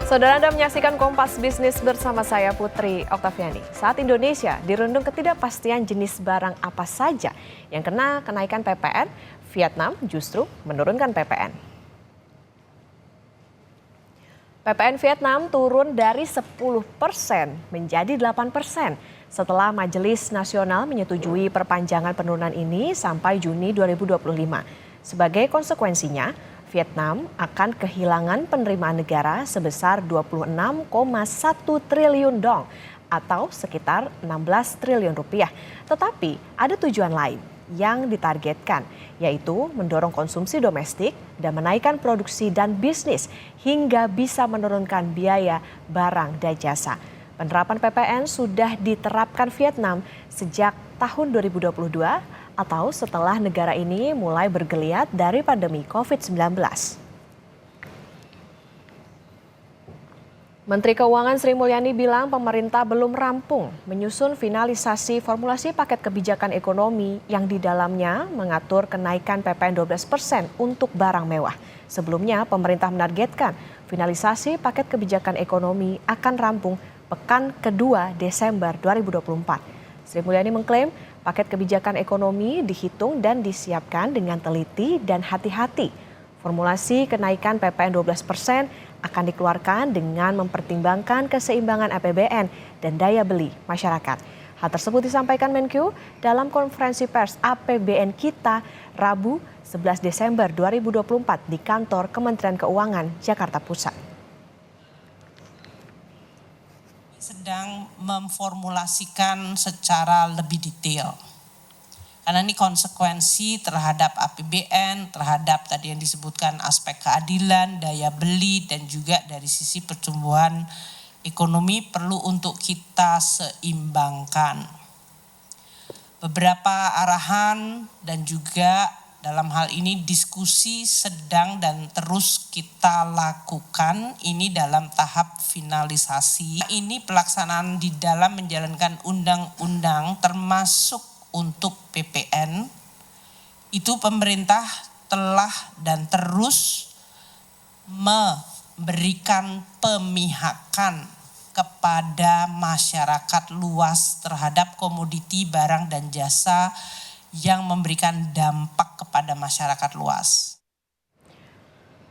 Saudara, Anda menyaksikan Kompas Bisnis bersama saya Putri Oktaviani. Saat Indonesia dirundung ketidakpastian jenis barang apa saja yang kena kenaikan PPN, Vietnam justru menurunkan PPN. PPN Vietnam turun dari 10% menjadi 8% setelah Majelis Nasional menyetujui perpanjangan penurunan ini sampai Juni 2025. Sebagai konsekuensinya, Vietnam akan kehilangan penerimaan negara sebesar 26,1 triliun dong atau sekitar 16 triliun rupiah. Tetapi ada tujuan lain yang ditargetkan, yaitu mendorong konsumsi domestik dan menaikkan produksi dan bisnis hingga bisa menurunkan biaya barang dan jasa. Penerapan PPN sudah diterapkan Vietnam sejak tahun 2022 atau setelah negara ini mulai bergeliat dari pandemi COVID-19. Menteri Keuangan Sri Mulyani bilang pemerintah belum rampung menyusun finalisasi formulasi paket kebijakan ekonomi yang di dalamnya mengatur kenaikan PPN 12% untuk barang mewah. Sebelumnya pemerintah menargetkan finalisasi paket kebijakan ekonomi akan rampung pekan kedua Desember 2024. Sri Mulyani mengklaim paket kebijakan ekonomi dihitung dan disiapkan dengan teliti dan hati-hati. Formulasi kenaikan PPN 12% akan dikeluarkan dengan mempertimbangkan keseimbangan APBN dan daya beli masyarakat. Hal tersebut disampaikan Menkyu dalam konferensi pers APBN Kita Rabu 11 Desember 2024 di kantor Kementerian Keuangan Jakarta Pusat. Sedang memformulasikan secara lebih detail. Karena ini konsekuensi terhadap APBN, terhadap tadi yang disebutkan aspek keadilan, daya beli, dan juga dari sisi pertumbuhan ekonomi perlu untuk kita seimbangkan. Beberapa arahan dan juga dalam hal ini diskusi sedang dan terus kita lakukan ini dalam tahap finalisasi. Ini pelaksanaan di dalam menjalankan undang-undang termasuk untuk PPN. Itu pemerintah telah dan terus memberikan pemihakan kepada masyarakat luas terhadap komoditi barang dan jasa yang memberikan dampak kepada masyarakat luas.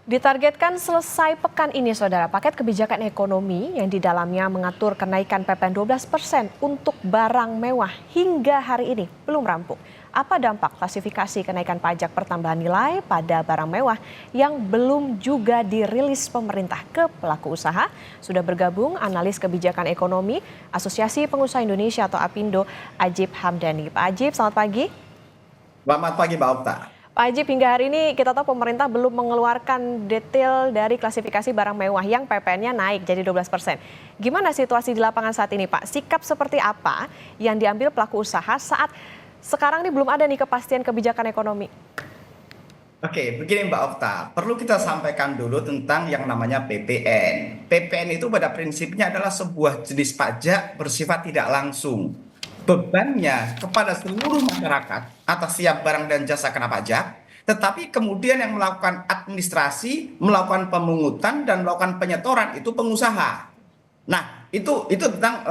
Ditargetkan selesai pekan ini, Saudara, paket kebijakan ekonomi yang di dalamnya mengatur kenaikan PPN 12% untuk barang mewah hingga hari ini belum rampung. Apa dampak klasifikasi kenaikan pajak pertambahan nilai pada barang mewah yang belum juga dirilis pemerintah ke pelaku usaha? Sudah bergabung analis kebijakan ekonomi Asosiasi Pengusaha Indonesia atau APindo, Ajib Hamdani. Pak Ajib, selamat pagi. Selamat pagi, Mbak Okta. Pak Ajib, hingga hari ini kita tahu pemerintah belum mengeluarkan detail dari klasifikasi barang mewah yang PPN-nya naik jadi 12%. Gimana situasi di lapangan saat ini, Pak? Sikap seperti apa yang diambil pelaku usaha saat sekarang ini belum ada nih kepastian kebijakan ekonomi? Oke, begini Mbak Okta, perlu kita sampaikan dulu tentang yang namanya PPN. PPN itu pada prinsipnya adalah sebuah jenis pajak bersifat tidak langsung. Bebannya kepada seluruh masyarakat atas setiap barang dan jasa kena pajak, tetapi kemudian yang melakukan administrasi, melakukan pemungutan, dan melakukan penyetoran itu pengusaha. Nah, itu tentang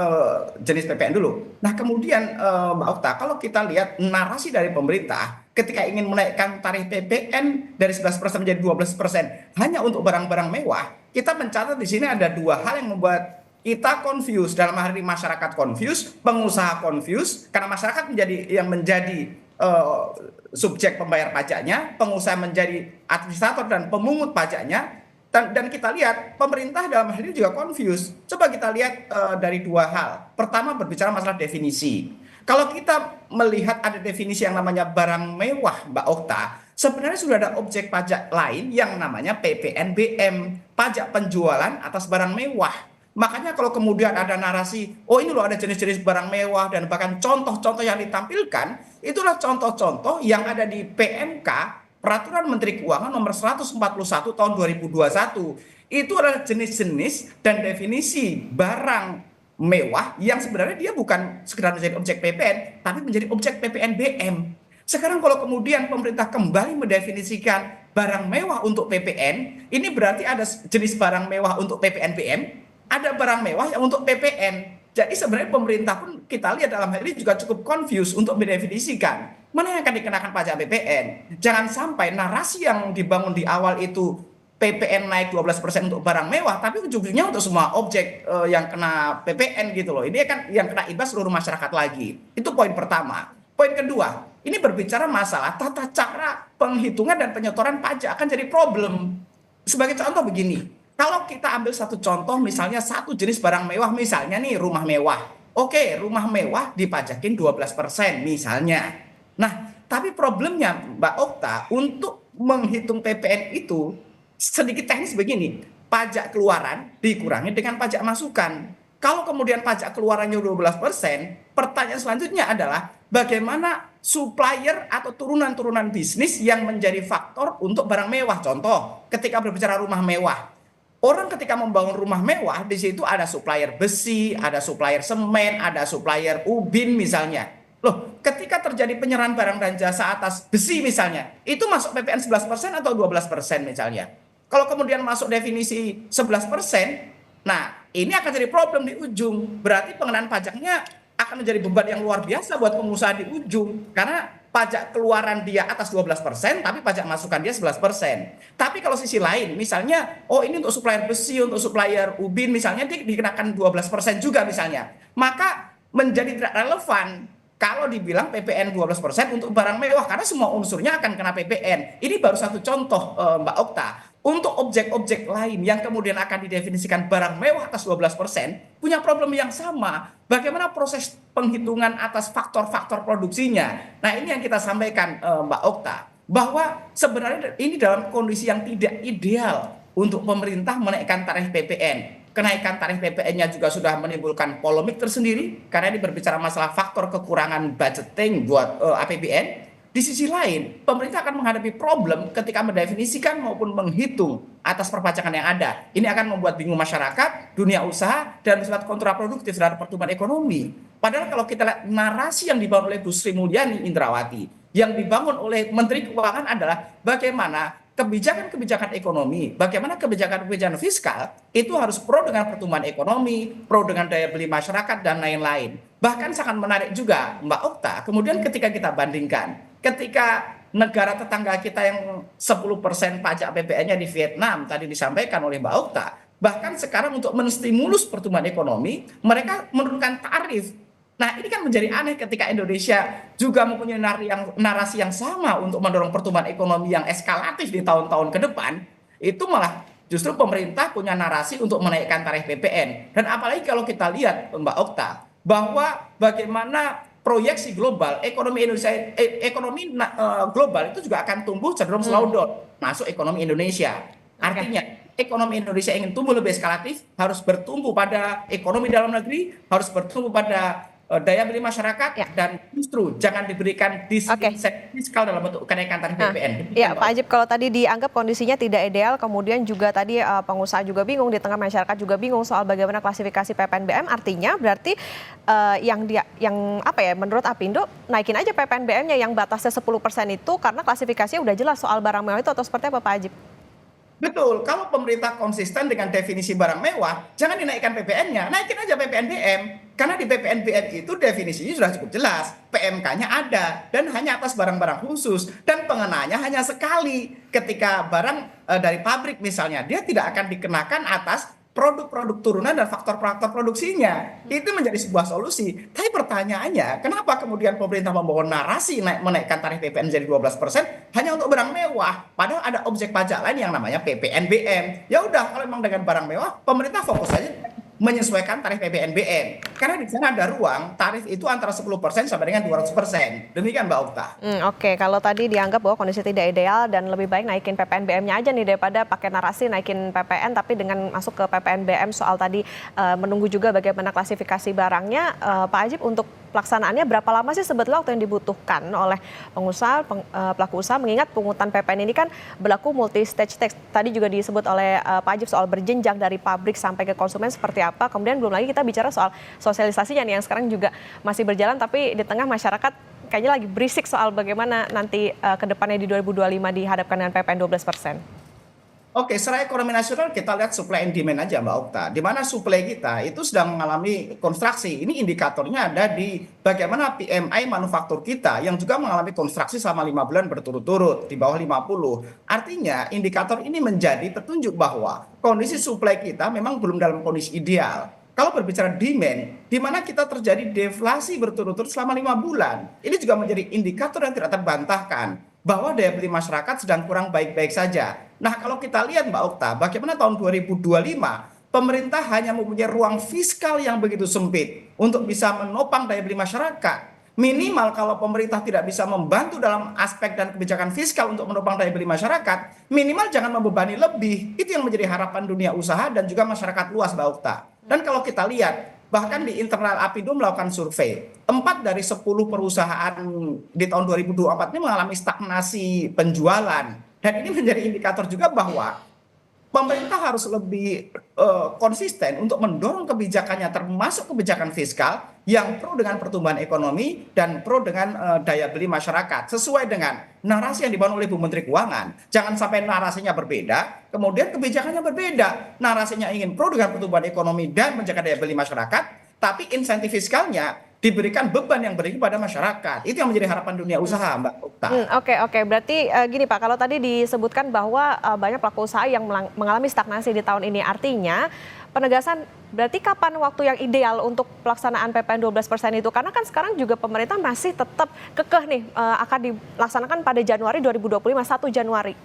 jenis PPN dulu. Nah, kemudian Mbak Okta, kalau kita lihat narasi dari pemerintah ketika ingin menaikkan tarif PPN dari 11% menjadi 12% hanya untuk barang-barang mewah, kita mencatat di sini ada dua hal yang membuat kita confused. Dalam hal ini masyarakat confused, pengusaha confused, karena masyarakat menjadi subjek pembayar pajaknya, pengusaha menjadi administrator dan pemungut pajaknya, dan kita lihat pemerintah dalam hal ini juga confused. Coba kita lihat dari dua hal. Pertama, berbicara masalah definisi. Kalau kita melihat ada definisi yang namanya barang mewah, Mbak Okta, sebenarnya sudah ada objek pajak lain yang namanya PPNBM, pajak penjualan atas barang mewah. Makanya kalau kemudian ada narasi, oh ini loh ada jenis-jenis barang mewah dan bahkan contoh-contoh yang ditampilkan, itulah contoh-contoh yang ada di PMK, Peraturan Menteri Keuangan nomor 141 tahun 2021. Itu adalah jenis-jenis dan definisi barang mewah yang sebenarnya dia bukan sekedar menjadi objek PPN, tapi menjadi objek PPNBM. Sekarang kalau kemudian pemerintah kembali mendefinisikan barang mewah untuk PPN, ini berarti ada jenis barang mewah untuk PPN BM, ada barang mewah yang untuk PPN. Jadi sebenarnya pemerintah pun kita lihat dalam hal ini juga cukup confused untuk mendefinisikan mana yang akan dikenakan pajak PPN. Jangan sampai narasi yang dibangun di awal itu PPN naik 12% untuk barang mewah, tapi ujung-ujungnya untuk semua objek yang kena PPN gitu loh. Ini kan yang kena imbas seluruh masyarakat lagi. Itu poin pertama. Poin kedua, ini berbicara masalah tata cara penghitungan dan penyetoran pajak akan jadi problem. Sebagai contoh begini, kalau kita ambil satu contoh misalnya satu jenis barang mewah, misalnya nih rumah mewah. Oke, rumah mewah dipajakin 12% misalnya. Nah, tapi problemnya Mbak Okta, untuk menghitung PPN itu sedikit teknis begini, pajak keluaran dikurangi dengan pajak masukan. Kalau kemudian pajak keluarannya 12%, pertanyaan selanjutnya adalah bagaimana supplier atau turunan-turunan bisnis yang menjadi faktor untuk barang mewah. Contoh, ketika berbicara rumah mewah, orang ketika membangun rumah mewah, di situ ada supplier besi, ada supplier semen, ada supplier ubin misalnya. Loh, ketika terjadi penyerahan barang dan jasa atas besi misalnya, itu masuk PPN 11% atau 12% misalnya. Kalau kemudian masuk definisi 11%, nah ini akan jadi problem di ujung. Berarti pengenaan pajaknya akan menjadi beban yang luar biasa buat pengusaha di ujung. Karena pajak keluaran dia atas 12%, tapi pajak masukan dia 11%. Tapi kalau sisi lain, misalnya, oh ini untuk supplier besi, untuk supplier ubin misalnya, dia dikenakan 12% juga misalnya. Maka menjadi tidak relevan kalau dibilang PPN 12% untuk barang mewah, karena semua unsurnya akan kena PPN. Ini baru satu contoh Mbak Okta. Untuk objek-objek lain yang kemudian akan didefinisikan barang mewah atas 12%, punya problem yang sama. Bagaimana proses penghitungan atas faktor-faktor produksinya? Nah ini yang kita sampaikan Mbak Okta, bahwa sebenarnya ini dalam kondisi yang tidak ideal untuk pemerintah menaikkan tarif PPN. Kenaikan tarif PPN-nya juga sudah menimbulkan polemik tersendiri, karena ini berbicara masalah faktor kekurangan budgeting buat APBN. Di sisi lain, pemerintah akan menghadapi problem ketika mendefinisikan maupun menghitung atas perpajakan yang ada. Ini akan membuat bingung masyarakat, dunia usaha, dan bersifat kontraproduktif terhadap pertumbuhan ekonomi. Padahal kalau kita lihat narasi yang dibangun oleh Bu Sri Mulyani Indrawati, yang dibangun oleh Menteri Keuangan adalah bagaimana kebijakan-kebijakan ekonomi, bagaimana kebijakan-kebijakan fiskal itu harus pro dengan pertumbuhan ekonomi, pro dengan daya beli masyarakat, dan lain-lain. Bahkan sangat menarik juga Mbak Okta, kemudian ketika kita bandingkan, ketika negara tetangga kita yang 10% pajak PPN-nya di Vietnam, tadi disampaikan oleh Mbak Okta, bahkan sekarang untuk menstimulus pertumbuhan ekonomi, mereka menurunkan tarif. Nah ini kan menjadi aneh ketika Indonesia juga mempunyai narasi yang sama untuk mendorong pertumbuhan ekonomi yang eskalatif di tahun-tahun ke depan, itu malah justru pemerintah punya narasi untuk menaikkan tarif PPN. Dan apalagi kalau kita lihat Mbak Okta, bahwa bagaimana proyeksi global ekonomi Indonesia, global itu juga akan tumbuh cenderung slowdown, masuk ekonomi Indonesia. Artinya ekonomi Indonesia ingin tumbuh lebih eskalatif, harus bertumbuh pada ekonomi dalam negeri, harus bertumbuh pada daya beli masyarakat, dan justru jangan diberikan disinsentif fiskal dalam bentuk kenaikan tarif PPN. Iya Pak Ajib, kalau tadi dianggap kondisinya tidak ideal, kemudian juga tadi pengusaha juga bingung, di tengah masyarakat juga bingung soal bagaimana klasifikasi PPNBM, artinya berarti yang apa ya, menurut Apindo naikin aja PPNBM-nya yang batasnya 10% itu karena klasifikasinya udah jelas soal barang mewah itu, atau seperti apa Pak Ajib? Betul, kalau pemerintah konsisten dengan definisi barang mewah, jangan dinaikkan PPN-nya, naikin aja PPNBM. Karena di PPNBM itu definisinya sudah cukup jelas, PMK-nya ada, dan hanya atas barang-barang khusus, dan pengenanya hanya sekali. Ketika barang dari pabrik misalnya, dia tidak akan dikenakan atas produk-produk turunan dan faktor-faktor produksinya. Itu menjadi sebuah solusi. Tapi pertanyaannya, kenapa kemudian pemerintah membawa narasi menaikkan tarif PPN menjadi 12% hanya untuk barang mewah? Padahal ada objek pajak lain yang namanya PPNBM. Ya udah, kalau memang dengan barang mewah, pemerintah fokus saja menyesuaikan tarif PPNBM. Karena di sana ada ruang tarif itu antara 10% sampai dengan 200%. Demikian Mbak Okta. Oke, kalau tadi dianggap bahwa kondisi tidak ideal dan lebih baik naikin PPNBM-nya aja nih daripada pakai narasi naikin PPN, tapi dengan masuk ke PPNBM soal tadi menunggu juga bagaimana klasifikasi barangnya. Pak Ajib, untuk pelaksanaannya berapa lama sih sebetulnya waktu yang dibutuhkan oleh pengusaha, pelaku usaha, mengingat pungutan PPN ini kan berlaku multi stage tax. Tadi juga disebut oleh Pak Ajib soal berjenjang dari pabrik sampai ke konsumen seperti apa. Kemudian belum lagi kita bicara soal sosialisasinya nih yang sekarang juga masih berjalan, tapi di tengah masyarakat kayaknya lagi berisik soal bagaimana nanti ke depannya di 2025 dihadapkan dengan PPN 12%. Oke, secara ekonomi nasional kita lihat supply and demand aja Mbak Okta. Di mana supply kita itu sedang mengalami konstruksi. Ini indikatornya ada di bagaimana PMI manufaktur kita yang juga mengalami konstruksi selama 5 bulan berturut-turut di bawah 50. Artinya indikator ini menjadi petunjuk bahwa kondisi supply kita memang belum dalam kondisi ideal. Kalau berbicara demand, di mana kita terjadi deflasi berturut-turut selama 5 bulan, ini juga menjadi indikator yang tidak terbantahkan bahwa daya beli masyarakat sedang kurang baik-baik saja. Nah, kalau kita lihat Mbak Okta, bagaimana tahun 2025 pemerintah hanya mempunyai ruang fiskal yang begitu sempit untuk bisa menopang daya beli masyarakat. Minimal kalau pemerintah tidak bisa membantu dalam aspek dan kebijakan fiskal untuk menopang daya beli masyarakat, minimal jangan membebani lebih. Itu yang menjadi harapan dunia usaha dan juga masyarakat luas Mbak Okta. Dan kalau kita lihat, bahkan di internal Apindo melakukan survei, 4 dari 10 perusahaan di tahun 2024 ini mengalami stagnasi penjualan. Dan ini menjadi indikator juga bahwa pemerintah harus lebih konsisten untuk mendorong kebijakannya, termasuk kebijakan fiskal yang pro dengan pertumbuhan ekonomi dan pro dengan daya beli masyarakat, sesuai dengan narasi yang dibangun oleh Bu Menteri Keuangan. Jangan sampai narasinya berbeda, kemudian kebijakannya berbeda. Narasinya ingin pro dengan pertumbuhan ekonomi dan menjaga daya beli masyarakat, tapi insentif fiskalnya diberikan beban yang berat pada masyarakat. Itu yang menjadi harapan dunia usaha, Mbak Okta. Oke. Berarti gini Pak, kalau tadi disebutkan bahwa banyak pelaku usaha yang mengalami stagnasi di tahun ini, artinya penegasan berarti kapan waktu yang ideal untuk pelaksanaan PPN 12% itu? Karena kan sekarang juga pemerintah masih tetap kekeh nih akan dilaksanakan pada Januari 2025, 1 Januari.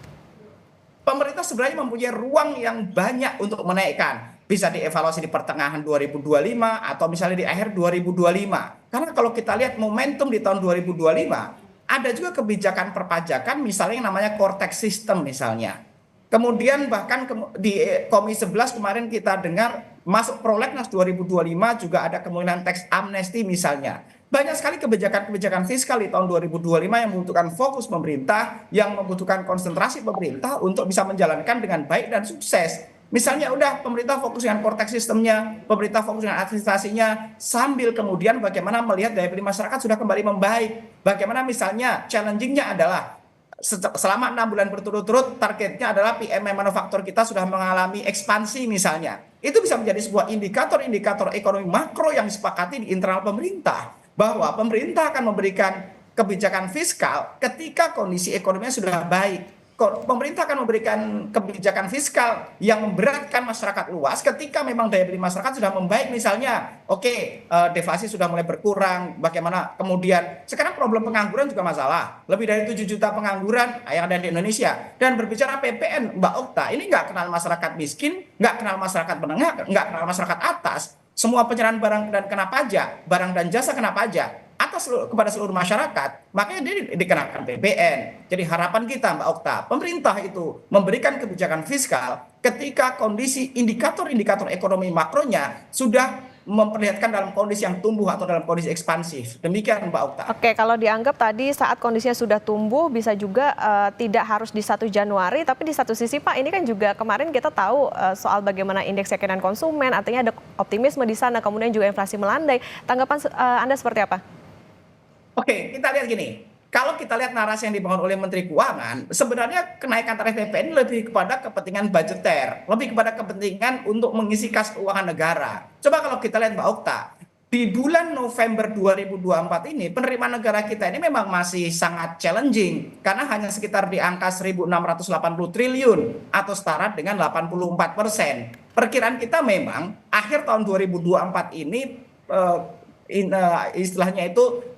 Pemerintah sebenarnya mempunyai ruang yang banyak untuk menaikkan. Bisa dievaluasi di pertengahan 2025 atau misalnya di akhir 2025. Karena kalau kita lihat momentum di tahun 2025, ada juga kebijakan perpajakan misalnya yang namanya core tax system misalnya. Kemudian bahkan di Komisi 11 kemarin kita dengar masuk prolegnas 2025 juga ada kemungkinan tax amnesty misalnya. Banyak sekali kebijakan-kebijakan fiskal di tahun 2025 yang membutuhkan fokus pemerintah, yang membutuhkan konsentrasi pemerintah untuk bisa menjalankan dengan baik dan sukses. Misalnya udah pemerintah fokus dengan core tax sistemnya, pemerintah fokus dengan administrasinya, sambil kemudian bagaimana melihat daya beli masyarakat sudah kembali membaik. Bagaimana misalnya challenging-nya adalah selama 6 bulan berturut-turut targetnya adalah PMI manufaktur kita sudah mengalami ekspansi misalnya. Itu bisa menjadi sebuah indikator-indikator ekonomi makro yang disepakati di internal pemerintah. Bahwa pemerintah akan memberikan kebijakan fiskal ketika kondisi ekonominya sudah baik. Pemerintah akan memberikan kebijakan fiskal yang memberatkan masyarakat luas ketika memang daya beli masyarakat sudah membaik misalnya. Deflasi sudah mulai berkurang, bagaimana kemudian sekarang problem pengangguran juga masalah. Lebih dari 7 juta pengangguran yang ada di Indonesia. Dan berbicara PPN, Mbak Okta, ini nggak kenal masyarakat miskin, nggak kenal masyarakat menengah, nggak kenal masyarakat atas. Semua penyerahan barang dan kena pajak, barang dan jasa kena pajak kepada seluruh masyarakat, makanya dia dikenakan PPN. Jadi harapan kita Mbak Okta, pemerintah itu memberikan kebijakan fiskal ketika kondisi indikator-indikator ekonomi makronya sudah memperlihatkan dalam kondisi yang tumbuh atau dalam kondisi ekspansif. Demikian Mbak Okta. Oke, kalau dianggap tadi saat kondisinya sudah tumbuh bisa juga tidak harus di 1 Januari, tapi di satu sisi Pak, ini kan juga kemarin kita tahu soal bagaimana indeks keyakinan konsumen, artinya ada optimisme di sana, kemudian juga inflasi melandai. Tanggapan Anda seperti apa? Oke, kita lihat gini. Kalau kita lihat narasi yang dibangun oleh Menteri Keuangan, sebenarnya kenaikan tarif PPN lebih kepada kepentingan budgeter, lebih kepada kepentingan untuk mengisi kas keuangan negara. Coba kalau kita lihat Mbak Okta, di bulan November 2024 ini penerimaan negara kita ini memang masih sangat challenging karena hanya sekitar di angka 1.680 triliun atau setara dengan 84%. Perkiraan kita memang akhir tahun 2024 ini istilahnya itu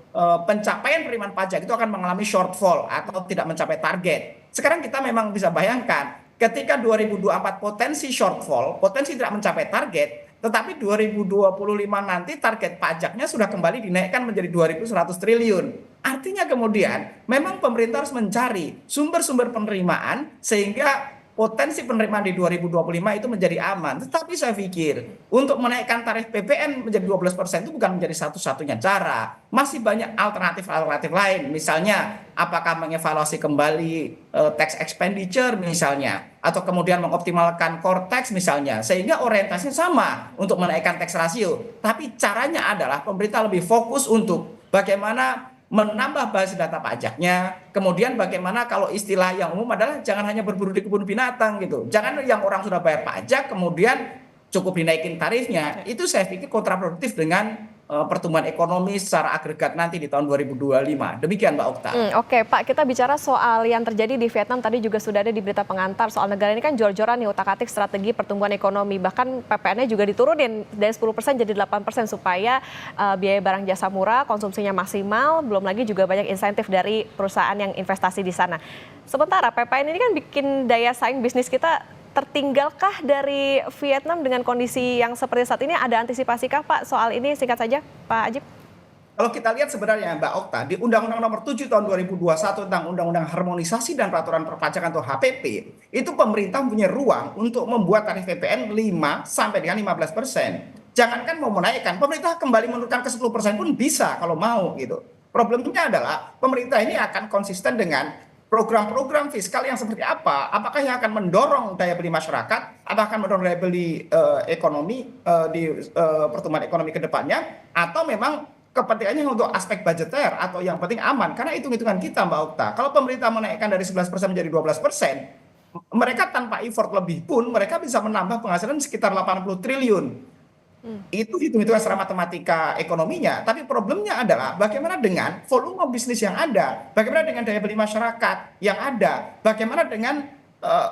pencapaian penerimaan pajak itu akan mengalami shortfall atau tidak mencapai target. Sekarang kita memang bisa bayangkan ketika 2024 potensi shortfall, potensi tidak mencapai target, tetapi 2025 nanti target pajaknya sudah kembali dinaikkan menjadi 2.100 triliun. Artinya kemudian memang pemerintah harus mencari sumber-sumber penerimaan sehingga potensi penerimaan di 2025 itu menjadi aman. Tetapi saya pikir untuk menaikkan tarif PPN menjadi 12% itu bukan menjadi satu-satunya cara. Masih banyak alternatif-alternatif lain. Misalnya apakah mengevaluasi kembali tax expenditure misalnya. Atau kemudian mengoptimalkan core tax misalnya. Sehingga orientasinya sama untuk menaikkan tax rasio. Tapi caranya adalah pemerintah lebih fokus untuk bagaimana menambah basis data pajaknya, kemudian bagaimana kalau istilah yang umum adalah jangan hanya berburu di kebun binatang gitu. Jangan yang orang sudah bayar pajak kemudian cukup dinaikin tarifnya. Itu saya pikir kontraproduktif dengan pertumbuhan ekonomi secara agregat nanti di tahun 2025. Demikian Mbak Okta. Oke Pak, kita bicara soal yang terjadi di Vietnam tadi juga sudah ada di berita pengantar soal negara ini kan jor-joran nih utak-atik strategi pertumbuhan ekonomi. Bahkan PPN-nya juga diturunin dari 10% jadi 8% supaya biaya barang jasa murah, konsumsinya maksimal, belum lagi juga banyak insentif dari perusahaan yang investasi di sana. Sementara PPN ini kan bikin daya saing bisnis kita tertinggalkah dari Vietnam dengan kondisi yang seperti saat ini? Ada antisipasikah Pak soal ini? Singkat saja Pak Ajib. Kalau kita lihat sebenarnya Mbak Okta, di Undang-Undang Nomor 7 Tahun 2021 tentang Undang-Undang Harmonisasi dan Peraturan Perpajakan atau HPP, itu pemerintah punya ruang untuk membuat tarif PPN 5 sampai dengan 15%. Jangankan mau menaikkan, pemerintah kembali menurunkan ke 10% pun bisa kalau mau gitu. Problemnya adalah pemerintah ini akan konsisten dengan program-program fiskal yang seperti apa? Apakah yang akan mendorong daya beli masyarakat? Apakah akan mendorong daya beli ekonomi di pertumbuhan ekonomi ke depannya? Atau memang kepentingannya untuk aspek budgeter atau yang penting aman? Karena hitung-hitungan kita Mbak Okta, kalau pemerintah menaikkan dari 11% menjadi 12%, mereka tanpa effort lebih pun mereka bisa menambah penghasilan sekitar 80 triliun. Itu hitung-hitungan secara matematika ekonominya. Tapi problemnya adalah bagaimana dengan volume bisnis yang ada, bagaimana dengan daya beli masyarakat yang ada, bagaimana dengan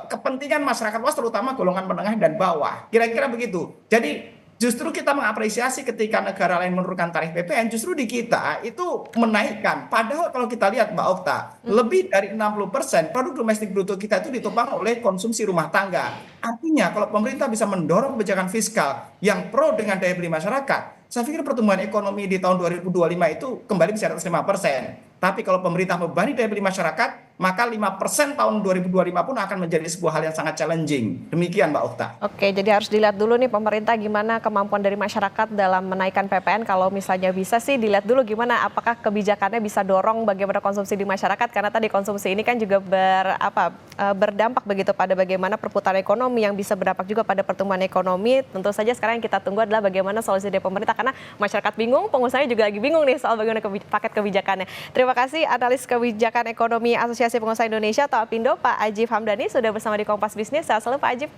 kepentingan masyarakat luas terutama golongan menengah dan bawah. Kira-kira begitu. Jadi justru kita mengapresiasi ketika negara lain menurunkan tarif PPN, justru di kita itu menaikkan. Padahal kalau kita lihat Mbak Okta, lebih dari 60% produk domestik bruto kita itu ditopang oleh konsumsi rumah tangga. Artinya kalau pemerintah bisa mendorong kebijakan fiskal yang pro dengan daya beli masyarakat, saya pikir pertumbuhan ekonomi di tahun 2025 itu kembali bisa di atas 5%. Tapi kalau pemerintah membebani daya beli masyarakat, maka 5% tahun 2025 pun akan menjadi sebuah hal yang sangat challenging. Demikian Mbak Okta. Oke, jadi harus dilihat dulu nih pemerintah gimana kemampuan dari masyarakat dalam menaikkan PPN. Kalau misalnya bisa sih dilihat dulu gimana apakah kebijakannya bisa dorong bagaimana konsumsi di masyarakat. Karena tadi konsumsi ini kan juga berdampak begitu pada bagaimana perputaran ekonomi yang bisa berdampak juga pada pertumbuhan ekonomi. Tentu saja sekarang yang kita tunggu adalah bagaimana solusi dari pemerintah. Karena masyarakat bingung, pengusaha juga lagi bingung nih soal bagaimana paket kebijakannya. Terima kasih analis kebijakan ekonomi Asosiasi Pengusaha Indonesia atau APindo Pak Ajif Hamdani sudah bersama di Kompas Bisnis. Sehat selalu Pak Ajif.